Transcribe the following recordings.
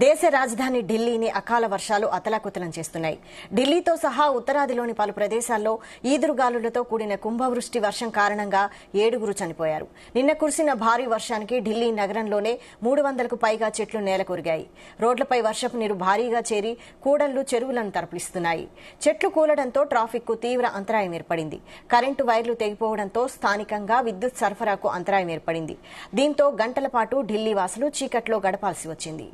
దేశ రాజధాని ఢిల్లీని అకాల వర్షాలు అతలాకుతలం చేస్తున్నాయి. ఢిల్లీతో సహా ఉత్తరాదిలోని పలు ప్రదేశాల్లో ఈదురుగాలులతో కూడిన కుంభవృష్టి వర్షం కారణంగా 7 చనిపోయారు. నిన్న కురిసిన భారీ వర్షానికి ఢిల్లీ నగరంలోనే 300కు పైగా చెట్లు నేలకొరిగాయి. రోడ్లపై వర్షపు నీరు భారీగా చేరి కూడళ్లు, చెరువులను తరలిస్తున్నాయి. చెట్లు కూలడంతో ట్రాఫిక్ కు తీవ్ర అంతరాయం ఏర్పడింది. కరెంటు వైర్లు తెగిపోవడంతో స్థానికంగా విద్యుత్ సరఫరాకు అంతరాయం ఏర్పడింది. దీంతో గంటల పాటు ఢిల్లీ వాసులు చీకట్లో గడపాల్సి వచ్చింది.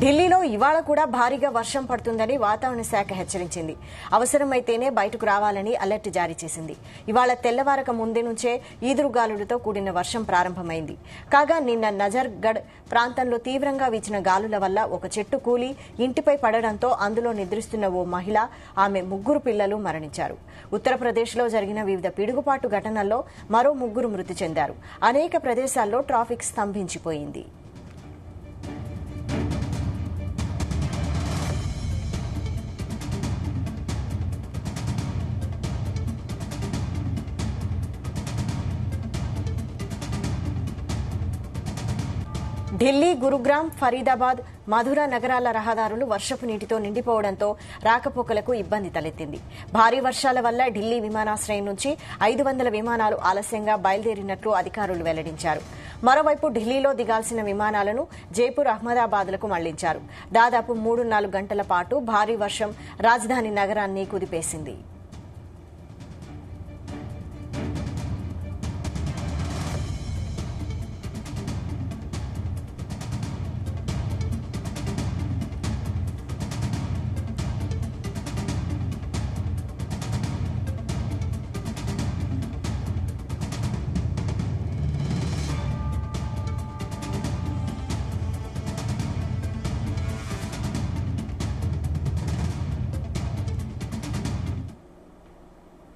ఢిల్లీలో ఇవాళ కూడా భారీగా వర్షం పడుతుందని వాతావరణ శాఖ హెచ్చరించింది. అవసరమైతేనే బయటకు రావాలని అలర్ట్ జారీ చేసింది. ఇవాళ తెల్లవారక ముందే నుంచే ఈదురుగాలులతో కూడిన వర్షం ప్రారంభమైంది. కాగా నిన్న నజర్గఢ్ ప్రాంతంలో తీవ్రంగా వీచిన గాలుల వల్ల ఒక చెట్టు కూలి ఇంటిపై పడడంతో అందులో నిద్రిస్తున్న ఓ మహిళ, ఆమె 3 పిల్లలు మరణించారు. ఉత్తరప్రదేశ్లో జరిగిన వివిధ పిడుగుపాటు ఘటనల్లో మరో 3 మృతి చెందారు. అనేక ప్రదేశాల్లో ట్రాఫిక్ స్తంభించిపోయింది. ఢిల్లీ, గురుగ్రామ్, ఫరీదాబాద్, మధుర నగరాల రహదారులు వర్షపు నీటితో నిండిపోవడంతో రాకపోకలకు ఇబ్బంది తలెత్తింది. భారీ వర్షాల వల్ల ఢిల్లీ విమానాశ్రయం నుంచి 500 విమానాలు ఆలస్యంగా బయలుదేరినట్లు అధికారులు వెల్లడించారు. మరోవైపు ఢిల్లీలో దిగాల్సిన విమానాలను జైపూర్, అహ్మదాబాద్లకు మళ్లించారు. దాదాపు 3-4 గంటల పాటు భారీ వర్షం రాజధాని నగరాన్ని కుదిపేసింది.